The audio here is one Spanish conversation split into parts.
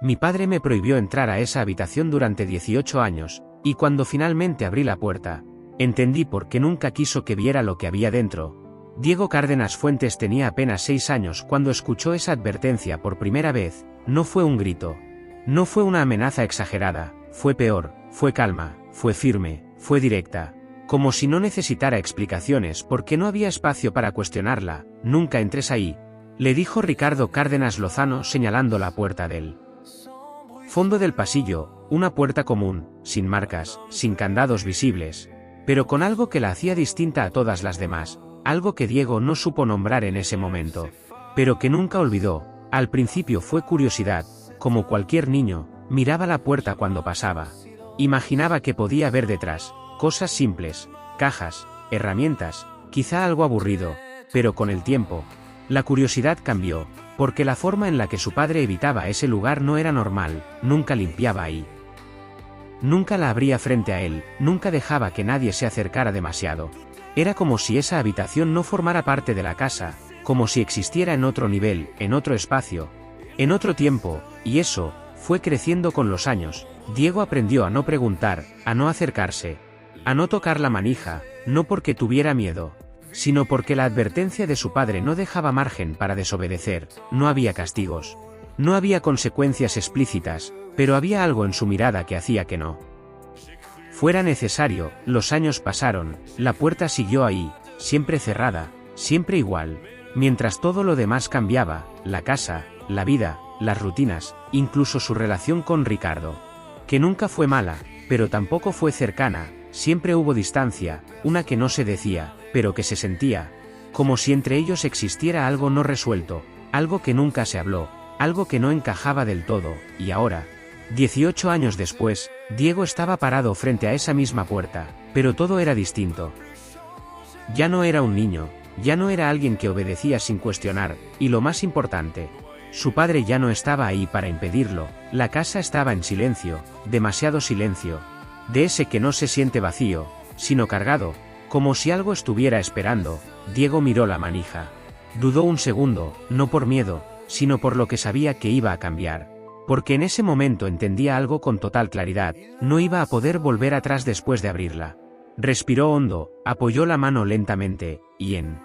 Mi padre me prohibió entrar a esa habitación durante 18 años, y cuando finalmente abrí la puerta, entendí por qué nunca quiso que viera lo que había dentro. Diego Cárdenas Fuentes tenía apenas 6 años cuando escuchó esa advertencia por primera vez. No fue un grito. No fue una amenaza exagerada, fue peor, fue calma, fue firme, fue directa. Como si no necesitara explicaciones porque no había espacio para cuestionarla. Nunca entres ahí, le dijo Ricardo Cárdenas Lozano señalando la puerta del fondo del pasillo, una puerta común, sin marcas, sin candados visibles, pero con algo que la hacía distinta a todas las demás, algo que Diego no supo nombrar en ese momento, pero que nunca olvidó. Al principio fue curiosidad, como cualquier niño, miraba la puerta cuando pasaba. Imaginaba que podía ver detrás, cosas simples, cajas, herramientas, quizá algo aburrido, pero con el tiempo, la curiosidad cambió, porque la forma en la que su padre evitaba ese lugar no era normal. Nunca limpiaba ahí. Nunca la abría frente a él, nunca dejaba que nadie se acercara demasiado. Era como si esa habitación no formara parte de la casa, como si existiera en otro nivel, en otro espacio, en otro tiempo, y eso fue creciendo con los años. Diego aprendió a no preguntar, a no acercarse, a no tocar la manija, no porque tuviera miedo, sino porque la advertencia de su padre no dejaba margen para desobedecer. No había castigos, no había consecuencias explícitas, pero había algo en su mirada que hacía que no fuera necesario. Los años pasaron, la puerta siguió ahí, siempre cerrada, siempre igual, mientras todo lo demás cambiaba, la casa, la vida, las rutinas, incluso su relación con Ricardo, que nunca fue mala, pero tampoco fue cercana. Siempre hubo distancia, una que no se decía, pero que se sentía, como si entre ellos existiera algo no resuelto, algo que nunca se habló, algo que no encajaba del todo. Y ahora, 18 años después, Diego estaba parado frente a esa misma puerta, pero todo era distinto. Ya no era un niño, ya no era alguien que obedecía sin cuestionar, y lo más importante, su padre ya no estaba ahí para impedirlo. La casa estaba en silencio, demasiado silencio, de ese que no se siente vacío, sino cargado, como si algo estuviera esperando. Diego miró la manija. Dudó un segundo, no por miedo, sino por lo que sabía que iba a cambiar. Porque en ese momento entendía algo con total claridad: no iba a poder volver atrás después de abrirla. Respiró hondo, apoyó la mano lentamente, y en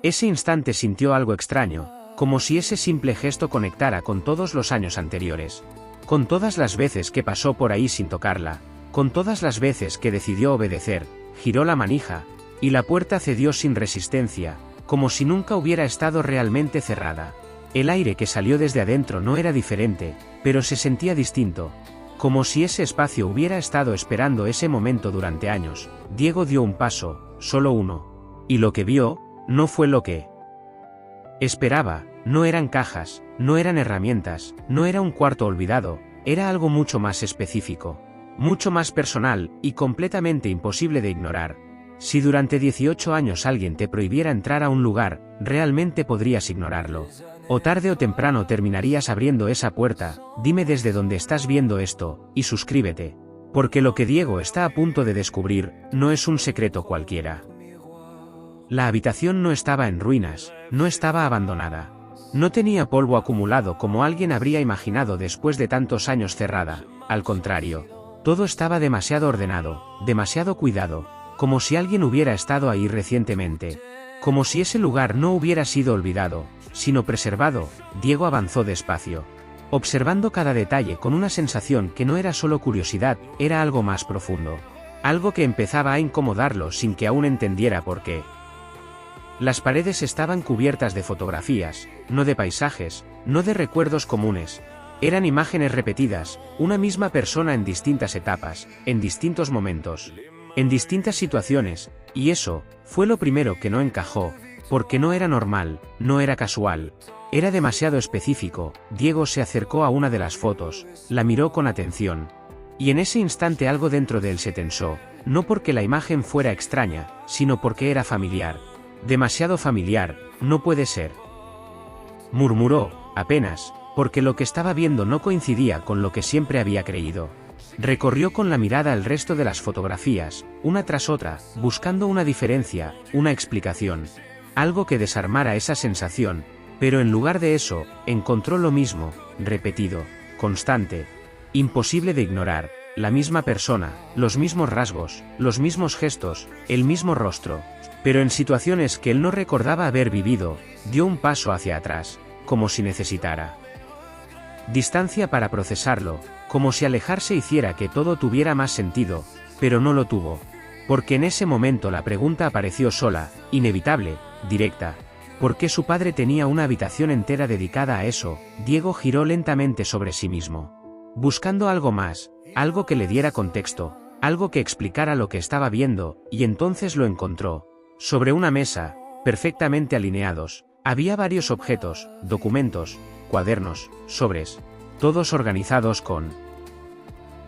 ese instante sintió algo extraño, como si ese simple gesto conectara con todos los años anteriores. Con todas las veces que pasó por ahí sin tocarla, con todas las veces que decidió obedecer. Giró la manija, y la puerta cedió sin resistencia, como si nunca hubiera estado realmente cerrada. El aire que salió desde adentro no era diferente, pero se sentía distinto, como si ese espacio hubiera estado esperando ese momento durante años. Diego dio un paso, solo uno, y lo que vio no fue lo que esperaba. No eran cajas, no eran herramientas, no era un cuarto olvidado, era algo mucho más específico, mucho más personal, y completamente imposible de ignorar. Si durante 18 años alguien te prohibiera entrar a un lugar, realmente podrías ignorarlo. O tarde o temprano terminarías abriendo esa puerta. Dime desde dónde estás viendo esto, y suscríbete. Porque lo que Diego está a punto de descubrir, no es un secreto cualquiera. La habitación no estaba en ruinas, no estaba abandonada. No tenía polvo acumulado como alguien habría imaginado después de tantos años cerrada. Al contrario, todo estaba demasiado ordenado, demasiado cuidado, como si alguien hubiera estado ahí recientemente. Como si ese lugar no hubiera sido olvidado, sino preservado. Diego avanzó despacio, observando cada detalle con una sensación que no era solo curiosidad, era algo más profundo. Algo que empezaba a incomodarlo sin que aún entendiera por qué. Las paredes estaban cubiertas de fotografías, no de paisajes, no de recuerdos comunes. Eran imágenes repetidas, una misma persona en distintas etapas, en distintos momentos, en distintas situaciones, y eso fue lo primero que no encajó, porque no era normal, no era casual, era demasiado específico. Diego se acercó a una de las fotos, la miró con atención, y en ese instante algo dentro de él se tensó, no porque la imagen fuera extraña, sino porque era familiar. Demasiado familiar. No puede ser, murmuró, apenas, porque lo que estaba viendo no coincidía con lo que siempre había creído. Recorrió con la mirada el resto de las fotografías, una tras otra, buscando una diferencia, una explicación, algo que desarmara esa sensación, pero en lugar de eso, encontró lo mismo, repetido. constante, imposible de ignorar, la misma persona, los mismos rasgos, los mismos gestos, el mismo rostro, pero en situaciones que él no recordaba haber vivido, dio un paso hacia atrás, como si necesitara distancia para procesarlo, como si alejarse hiciera que todo tuviera más sentido, pero no lo tuvo, porque en ese momento la pregunta apareció sola, inevitable, directa. ¿Por qué su padre tenía una habitación entera dedicada a eso? Diego giró lentamente sobre sí mismo, buscando algo más, algo que le diera contexto, algo que explicara lo que estaba viendo, y entonces lo encontró. Sobre una mesa, perfectamente alineados, había varios objetos, documentos, cuadernos, sobres, todos organizados con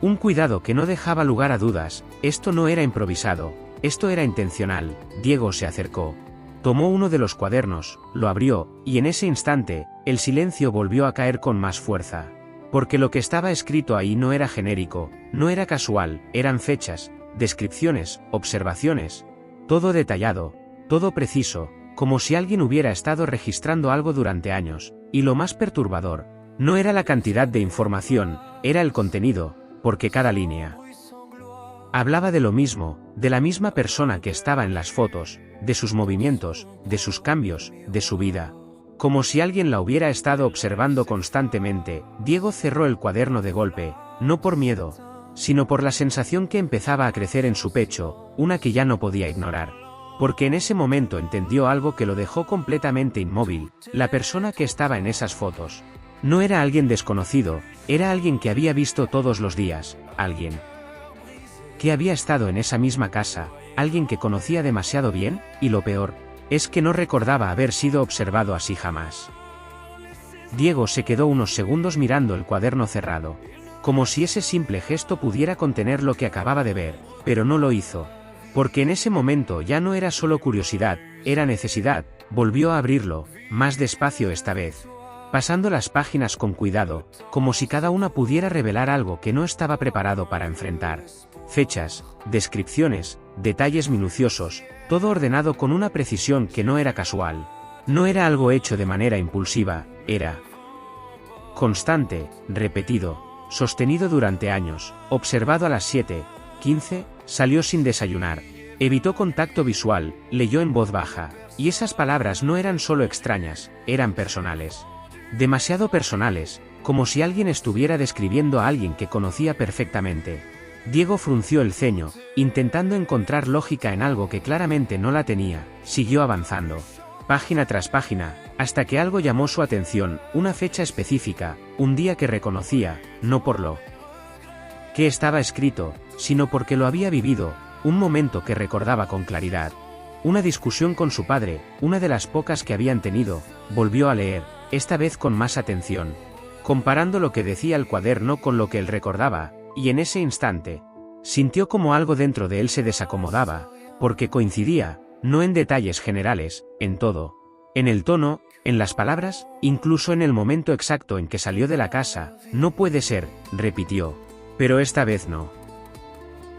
un cuidado que no dejaba lugar a dudas. Esto no era improvisado, esto era intencional. Diego se acercó, tomó uno de los cuadernos, lo abrió, y en ese instante, el silencio volvió a caer con más fuerza. Porque lo que estaba escrito ahí no era genérico, no era casual, eran fechas, descripciones, observaciones, todo detallado, todo preciso, como si alguien hubiera estado registrando algo durante años, y lo más perturbador, no era la cantidad de información, era el contenido, porque cada línea hablaba de lo mismo, de la misma persona que estaba en las fotos, de sus movimientos, de sus cambios, de su vida. Como si alguien la hubiera estado observando constantemente. Diego cerró el cuaderno de golpe, no por miedo, sino por la sensación que empezaba a crecer en su pecho, una que ya no podía ignorar. Porque en ese momento entendió algo que lo dejó completamente inmóvil. La persona que estaba en esas fotos no era alguien desconocido, era alguien que había visto todos los días, alguien que había estado en esa misma casa, alguien que conocía demasiado bien, y lo peor es que no recordaba haber sido observado así jamás. Diego se quedó unos segundos mirando el cuaderno cerrado, como si ese simple gesto pudiera contener lo que acababa de ver, pero no lo hizo. Porque en ese momento ya no era solo curiosidad, era necesidad. Volvió a abrirlo, más despacio esta vez, pasando las páginas con cuidado, como si cada una pudiera revelar algo que no estaba preparado para enfrentar. Fechas, descripciones, detalles minuciosos, todo ordenado con una precisión que no era casual. No era algo hecho de manera impulsiva, era constante, repetido, sostenido durante años. Observado a las 7:15, salió sin desayunar, evitó contacto visual, leyó en voz baja, y esas palabras no eran solo extrañas, eran personales. Demasiado personales, como si alguien estuviera describiendo a alguien que conocía perfectamente. Diego frunció el ceño, intentando encontrar lógica en algo que claramente no la tenía. Siguió avanzando, página tras página, hasta que algo llamó su atención, una fecha específica, un día que reconocía, no por lo que estaba escrito, sino porque lo había vivido, un momento que recordaba con claridad. Una discusión con su padre, una de las pocas que habían tenido. Volvió a leer, esta vez con más atención, comparando lo que decía el cuaderno con lo que él recordaba, y en ese instante, sintió como algo dentro de él se desacomodaba, porque coincidía, no en detalles generales, en todo. En el tono, en las palabras, incluso en el momento exacto en que salió de la casa. No puede ser, repitió. Pero esta vez no.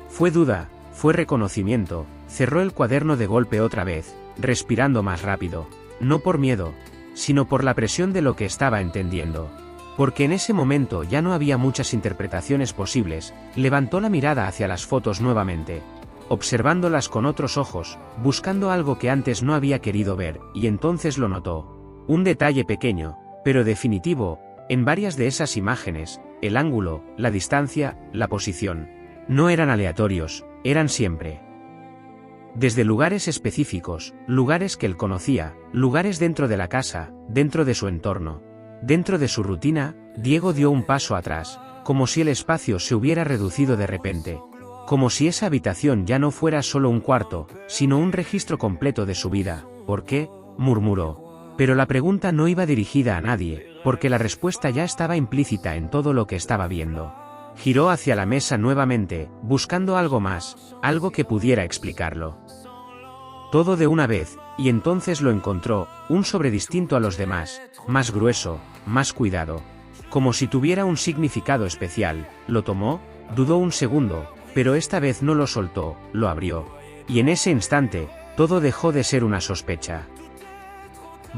Fue duda, fue reconocimiento. Cerró el cuaderno de golpe otra vez, respirando más rápido, no por miedo, sino por la presión de lo que estaba entendiendo. Porque en ese momento ya no había muchas interpretaciones posibles. Levantó la mirada hacia las fotos nuevamente, observándolas con otros ojos, buscando algo que antes no había querido ver, y entonces lo notó. Un detalle pequeño, pero definitivo, en varias de esas imágenes: el ángulo, la distancia, la posición. No eran aleatorios, eran siempre desde lugares específicos, lugares que él conocía, lugares dentro de la casa, dentro de su entorno, dentro de su rutina. Diego dio un paso atrás, como si el espacio se hubiera reducido de repente, como si esa habitación ya no fuera solo un cuarto, sino un registro completo de su vida. ¿Por qué?, murmuró. Pero la pregunta no iba dirigida a nadie, porque la respuesta ya estaba implícita en todo lo que estaba viendo. Giró hacia la mesa nuevamente, buscando algo más, algo que pudiera explicarlo todo de una vez, y entonces lo encontró, un sobre distinto a los demás, más grueso, más cuidado, como si tuviera un significado especial. Lo tomó, dudó un segundo, pero esta vez no lo soltó, lo abrió. Y en ese instante, todo dejó de ser una sospecha.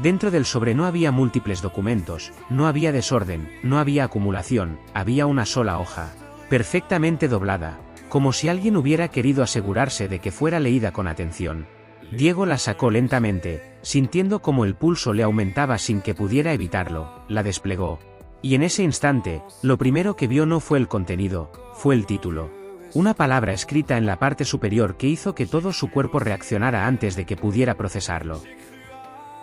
Dentro del sobre no había múltiples documentos, no había desorden, no había acumulación, había una sola hoja, perfectamente doblada, como si alguien hubiera querido asegurarse de que fuera leída con atención. Diego la sacó lentamente, sintiendo como el pulso le aumentaba sin que pudiera evitarlo, la desplegó. Y en ese instante, lo primero que vio no fue el contenido, fue el título. Una palabra escrita en la parte superior que hizo que todo su cuerpo reaccionara antes de que pudiera procesarlo.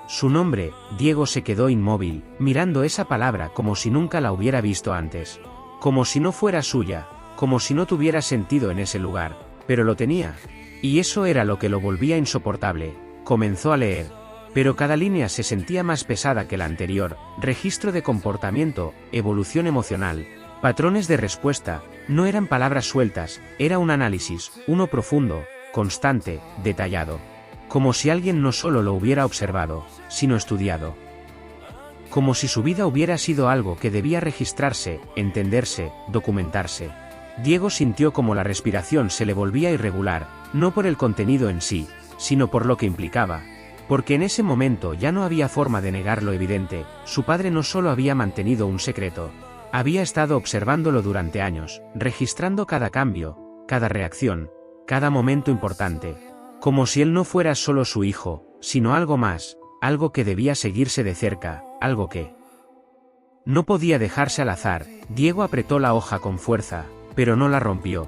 Su nombre. Diego se quedó inmóvil, mirando esa palabra como si nunca la hubiera visto antes. Como si no fuera suya, como si no tuviera sentido en ese lugar, pero lo tenía. Y eso era lo que lo volvía insoportable. Comenzó a leer. Pero cada línea se sentía más pesada que la anterior. Registro de comportamiento, evolución emocional, patrones de respuesta. No eran palabras sueltas, era un análisis, uno profundo, constante, detallado. Como si alguien no solo lo hubiera observado, sino estudiado. Como si su vida hubiera sido algo que debía registrarse, entenderse, documentarse. Diego sintió como la respiración se le volvía irregular, no por el contenido en sí, sino por lo que implicaba. Porque en ese momento ya no había forma de negar lo evidente, su padre no solo había mantenido un secreto, había estado observándolo durante años, registrando cada cambio, cada reacción, cada momento importante. Como si él no fuera solo su hijo, sino algo más, algo que debía seguirse de cerca, algo que no podía dejarse al azar. Diego apretó la hoja con fuerza, pero no la rompió.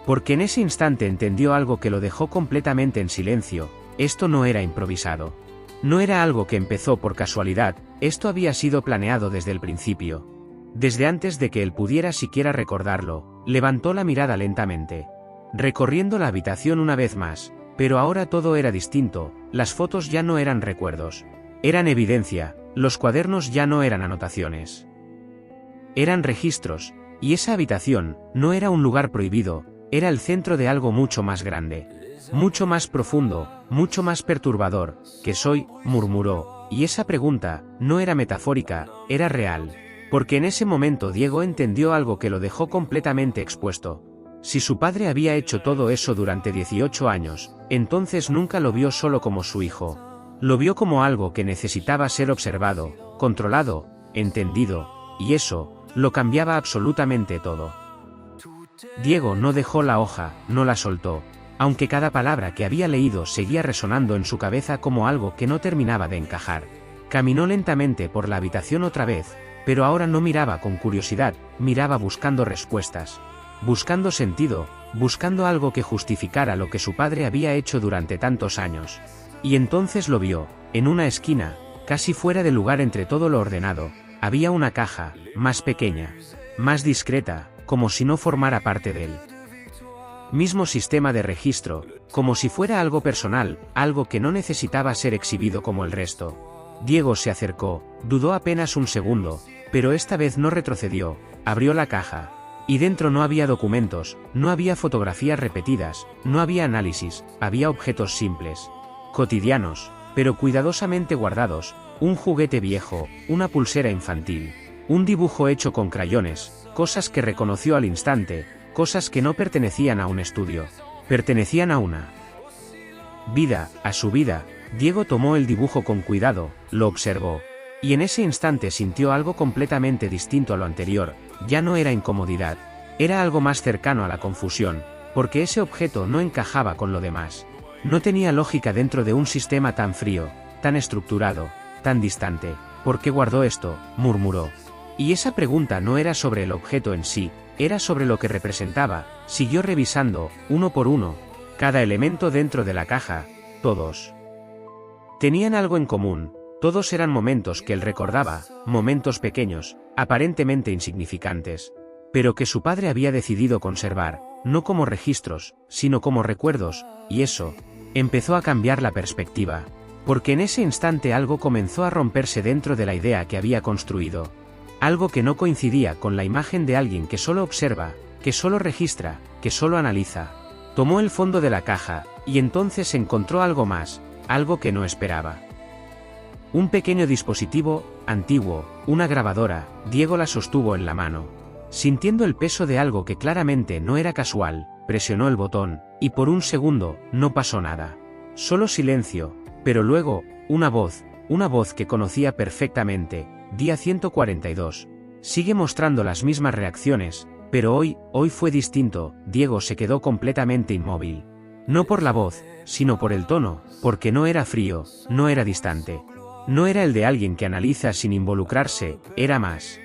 Porque en ese instante entendió algo que lo dejó completamente en silencio. Esto no era improvisado. No era algo que empezó por casualidad, esto había sido planeado desde el principio. Desde antes de que él pudiera siquiera recordarlo, levantó la mirada lentamente, recorriendo la habitación una vez más, pero ahora todo era distinto, las fotos ya no eran recuerdos. Eran evidencia, los cuadernos ya no eran anotaciones. Eran registros, y esa habitación no era un lugar prohibido, era el centro de algo mucho más grande. Mucho más profundo, mucho más perturbador. ¿Qué soy?, murmuró, y esa pregunta no era metafórica, era real. Porque en ese momento Diego entendió algo que lo dejó completamente expuesto. Si su padre había hecho todo eso durante 18 años, entonces nunca lo vio solo como su hijo. Lo vio como algo que necesitaba ser observado, controlado, entendido, y eso lo cambiaba absolutamente todo. Diego no dejó la hoja, no la soltó. Aunque cada palabra que había leído seguía resonando en su cabeza como algo que no terminaba de encajar. Caminó lentamente por la habitación otra vez, pero ahora no miraba con curiosidad, miraba buscando respuestas. Buscando sentido, buscando algo que justificara lo que su padre había hecho durante tantos años. Y entonces lo vio, en una esquina, casi fuera de lugar entre todo lo ordenado, había una caja, más pequeña, más discreta, como si no formara parte de él. Mismo sistema de registro, como si fuera algo personal, algo que no necesitaba ser exhibido como el resto. Diego se acercó, dudó apenas un segundo, pero esta vez no retrocedió, abrió la caja. Y dentro no había documentos, no había fotografías repetidas, no había análisis, había objetos simples, cotidianos, pero cuidadosamente guardados, un juguete viejo, una pulsera infantil, un dibujo hecho con crayones, cosas que reconoció al instante, cosas que no pertenecían a un estudio, pertenecían a una vida, a su vida. Diego tomó el dibujo con cuidado, lo observó, y en ese instante sintió algo completamente distinto a lo anterior. Ya no era incomodidad, era algo más cercano a la confusión, porque ese objeto no encajaba con lo demás. No tenía lógica dentro de un sistema tan frío, tan estructurado, tan distante. ¿Por qué guardó esto?, murmuró. Y esa pregunta no era sobre el objeto en sí, era sobre lo que representaba. Siguió revisando, uno por uno, cada elemento dentro de la caja. Todos tenían algo en común. Todos eran momentos que él recordaba, momentos pequeños, aparentemente insignificantes, pero que su padre había decidido conservar, no como registros, sino como recuerdos, y eso empezó a cambiar la perspectiva, porque en ese instante algo comenzó a romperse dentro de la idea que había construido. Algo que no coincidía con la imagen de alguien que solo observa, que solo registra, que solo analiza. Tomó el fondo de la caja, y entonces encontró algo más, algo que no esperaba. Un pequeño dispositivo, antiguo, una grabadora. Diego la sostuvo en la mano. Sintiendo el peso de algo que claramente no era casual, presionó el botón, y por un segundo, no pasó nada. Solo silencio, pero luego, una voz, una voz que conocía perfectamente. Día 142. Sigue mostrando las mismas reacciones, pero hoy fue distinto. Diego se quedó completamente inmóvil. No por la voz, sino por el tono, porque no era frío, no era distante. No era el de alguien que analiza sin involucrarse, era más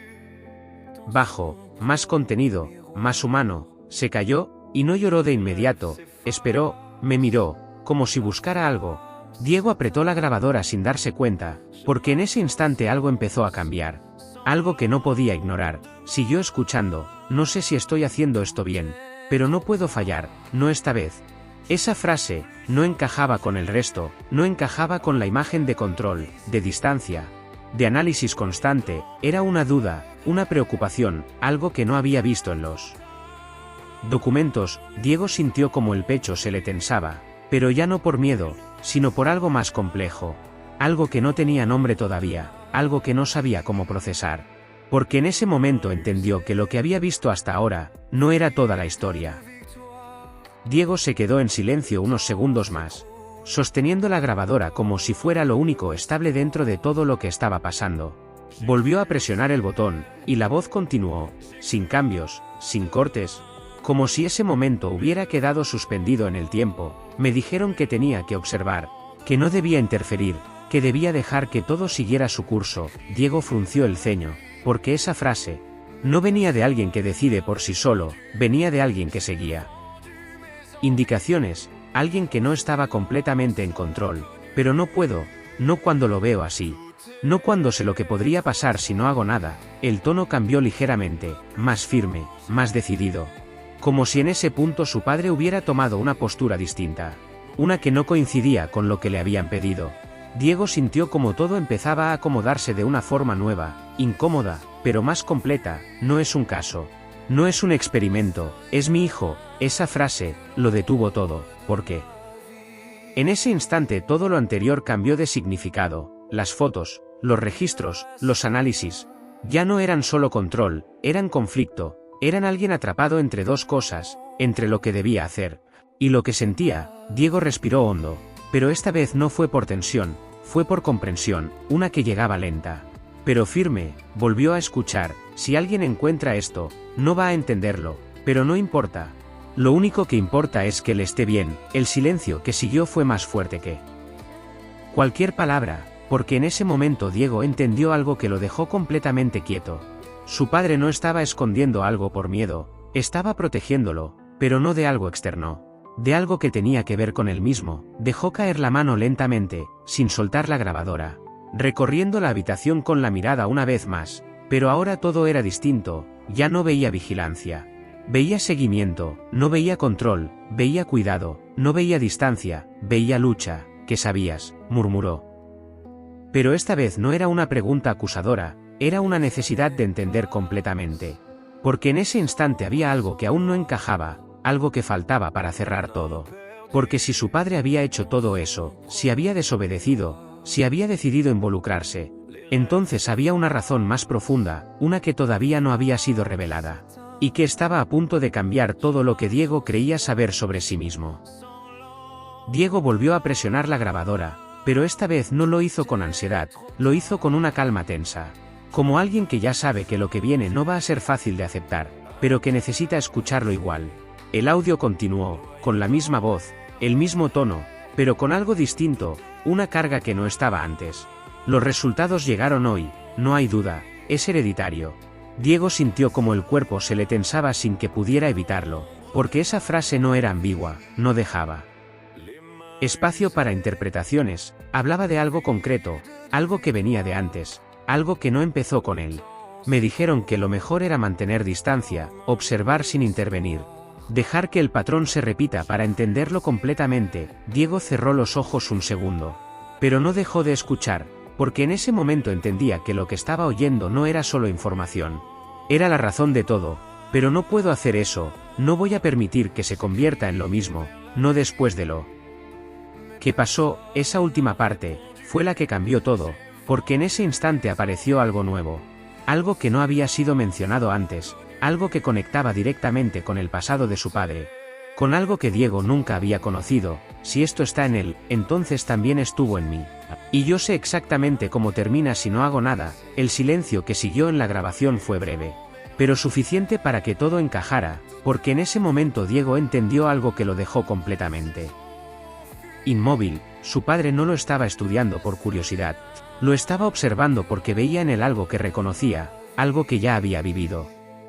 bajo, más contenido, más humano. Se calló, y no lloró de inmediato, esperó, me miró, como si buscara algo. Diego apretó la grabadora sin darse cuenta, porque en ese instante algo empezó a cambiar. Algo que no podía ignorar. Siguió escuchando, no sé si estoy haciendo esto bien, pero no puedo fallar, no esta vez. Esa frase no encajaba con el resto, no encajaba con la imagen de control, de distancia, de análisis constante. Era una duda, una preocupación, algo que no había visto en los documentos. Diego sintió como el pecho se le tensaba, pero ya no por miedo, sino por algo más complejo, algo que no tenía nombre todavía, algo que no sabía cómo procesar. Porque en ese momento entendió que lo que había visto hasta ahora no era toda la historia. Diego se quedó en silencio unos segundos más, sosteniendo la grabadora como si fuera lo único estable dentro de todo lo que estaba pasando. Volvió a presionar el botón, y la voz continuó, sin cambios, sin cortes, como si ese momento hubiera quedado suspendido en el tiempo. Me dijeron que tenía que observar, que no debía interferir, que debía dejar que todo siguiera su curso. Diego frunció el ceño, porque esa frase no venía de alguien que decide por sí solo, venía de alguien que seguía indicaciones, alguien que no estaba completamente en control. Pero no puedo, no cuando lo veo así, no cuando sé lo que podría pasar si no hago nada. El tono cambió ligeramente, más firme, más decidido. Como si en ese punto su padre hubiera tomado una postura distinta, una que no coincidía con lo que le habían pedido. Diego sintió como todo empezaba a acomodarse de una forma nueva, incómoda, pero más completa. No es un caso, no es un experimento, es mi hijo. Esa frase lo detuvo todo, porque en ese instante todo lo anterior cambió de significado. Las fotos, los registros, los análisis, ya no eran solo control, eran conflicto, eran alguien atrapado entre dos cosas, entre lo que debía hacer y lo que sentía. Diego respiró hondo, pero esta vez no fue por tensión, fue por comprensión, una que llegaba lenta, pero firme. Volvió a escuchar. Si alguien encuentra esto, no va a entenderlo, pero no importa. Lo único que importa es que le esté bien. El silencio que siguió fue más fuerte que cualquier palabra, porque en ese momento Diego entendió algo que lo dejó completamente quieto. Su padre no estaba escondiendo algo por miedo, estaba protegiéndolo, pero no de algo externo, de algo que tenía que ver con él mismo. Dejó caer la mano lentamente, sin soltar la grabadora, recorriendo la habitación con la mirada una vez más, pero ahora todo era distinto. Ya no veía vigilancia, veía seguimiento, no veía control, veía cuidado, no veía distancia, veía lucha. ¿Qué sabías?, murmuró. Pero esta vez no era una pregunta acusadora, era una necesidad de entender completamente. Porque en ese instante había algo que aún no encajaba, algo que faltaba para cerrar todo. Porque si su padre había hecho todo eso, si había desobedecido, si había decidido involucrarse, entonces había una razón más profunda, una que todavía no había sido revelada, y que estaba a punto de cambiar todo lo que Diego creía saber sobre sí mismo. Diego volvió a presionar la grabadora, pero esta vez no lo hizo con ansiedad, lo hizo con una calma tensa, como alguien que ya sabe que lo que viene no va a ser fácil de aceptar, pero que necesita escucharlo igual. El audio continuó, con la misma voz, el mismo tono, pero con algo distinto, una carga que no estaba antes. Los resultados llegaron hoy, no hay duda, es hereditario. Diego sintió como el cuerpo se le tensaba sin que pudiera evitarlo, porque esa frase no era ambigua, no dejaba espacio para interpretaciones, hablaba de algo concreto, algo que venía de antes, algo que no empezó con él. Me dijeron que lo mejor era mantener distancia, observar sin intervenir, dejar que el patrón se repita para entenderlo completamente. Diego cerró los ojos un segundo, pero no dejó de escuchar, porque en ese momento entendía que lo que estaba oyendo no era solo información, era la razón de todo. Pero no puedo hacer eso, no voy a permitir que se convierta en lo mismo, no después de lo que pasó. Esa última parte fue la que cambió todo, porque en ese instante apareció algo nuevo, algo que no había sido mencionado antes, algo que conectaba directamente con el pasado de su padre, con algo que Diego nunca había conocido. Si esto está en él, entonces también estuvo en mí. Y yo sé exactamente cómo termina si no hago nada. El silencio que siguió en la grabación fue breve, pero suficiente para que todo encajara, porque en ese momento Diego entendió algo que lo dejó completamente inmóvil. Su padre no lo estaba estudiando por curiosidad, lo estaba observando porque veía en él algo que reconocía, algo que ya había vivido,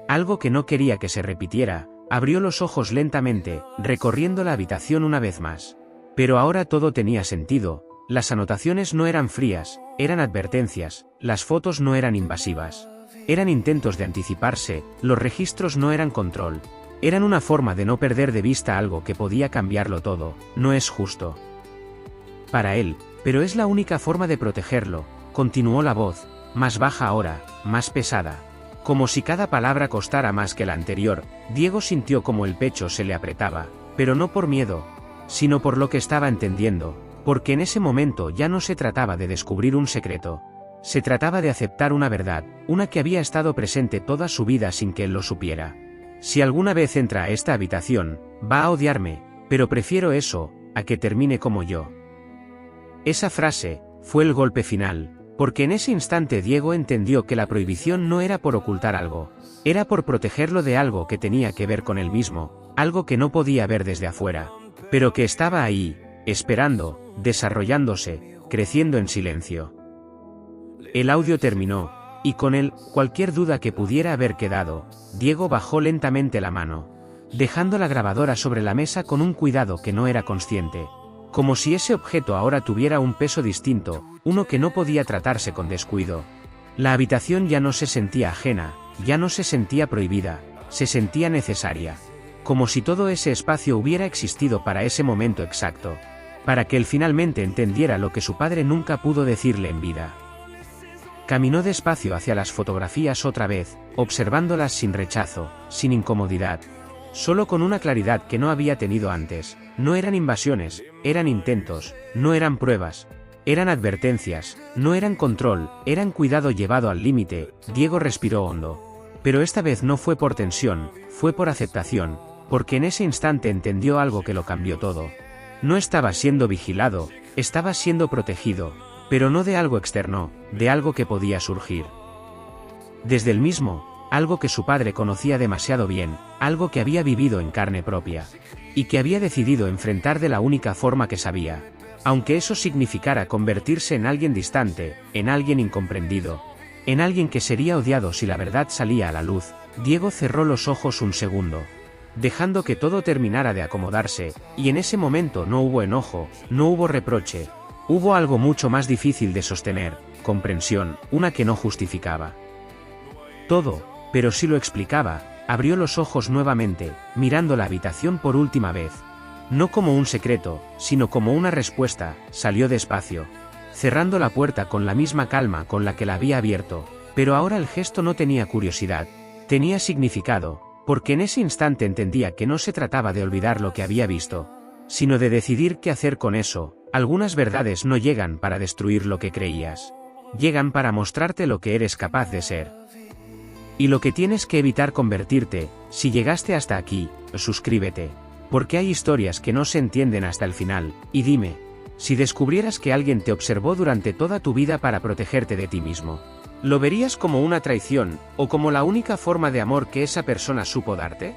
algo que no quería que se repitiera. Abrió los ojos lentamente, recorriendo la habitación una vez más. Pero ahora todo tenía sentido. Las anotaciones no eran frías, eran advertencias, las fotos no eran invasivas. Eran intentos de anticiparse, los registros no eran control. Eran una forma de no perder de vista algo que podía cambiarlo todo. No es justo para él, pero es la única forma de protegerlo, continuó la voz, más baja ahora, más pesada. Como si cada palabra costara más que la anterior. Diego sintió como el pecho se le apretaba, pero no por miedo, sino por lo que estaba entendiendo, porque en ese momento ya no se trataba de descubrir un secreto. Se trataba de aceptar una verdad, una que había estado presente toda su vida sin que él lo supiera. Si alguna vez entra a esta habitación, va a odiarme, pero prefiero eso, a que termine como yo. Esa frase fue el golpe final, porque en ese instante Diego entendió que la prohibición no era por ocultar algo, era por protegerlo de algo que tenía que ver con él mismo, algo que no podía ver desde afuera, pero que estaba ahí, esperando, desarrollándose, creciendo en silencio. El audio terminó, y con él, cualquier duda que pudiera haber quedado. Diego bajó lentamente la mano, dejando la grabadora sobre la mesa con un cuidado que no era consciente. Como si ese objeto ahora tuviera un peso distinto, uno que no podía tratarse con descuido. La habitación ya no se sentía ajena, ya no se sentía prohibida, se sentía necesaria. Como si todo ese espacio hubiera existido para ese momento exacto, para que él finalmente entendiera lo que su padre nunca pudo decirle en vida. Caminó despacio hacia las fotografías otra vez, observándolas sin rechazo, sin incomodidad. Solo con una claridad que no había tenido antes. No eran invasiones, eran intentos, no eran pruebas, eran advertencias, no eran control, eran cuidado llevado al límite. Diego respiró hondo. Pero esta vez no fue por tensión, fue por aceptación, porque en ese instante entendió algo que lo cambió todo. No estaba siendo vigilado, estaba siendo protegido, pero no de algo externo, de algo que podía surgir desde él mismo. Algo que su padre conocía demasiado bien, algo que había vivido en carne propia, y que había decidido enfrentar de la única forma que sabía, aunque eso significara convertirse en alguien distante, en alguien incomprendido, en alguien que sería odiado si la verdad salía a la luz. Diego cerró los ojos un segundo, dejando que todo terminara de acomodarse, y en ese momento no hubo enojo, no hubo reproche, hubo algo mucho más difícil de sostener, comprensión, una que no justificaba todo, pero sí lo explicaba. Abrió los ojos nuevamente, mirando la habitación por última vez. No como un secreto, sino como una respuesta. Salió despacio, cerrando la puerta con la misma calma con la que la había abierto, pero ahora el gesto no tenía curiosidad, tenía significado, porque en ese instante entendía que no se trataba de olvidar lo que había visto, sino de decidir qué hacer con eso. Algunas verdades no llegan para destruir lo que creías, llegan para mostrarte lo que eres capaz de ser. Y lo que tienes que evitar convertirte. Si llegaste hasta aquí, suscríbete, porque hay historias que no se entienden hasta el final. Y dime, si descubrieras que alguien te observó durante toda tu vida para protegerte de ti mismo, ¿lo verías como una traición, o como la única forma de amor que esa persona supo darte?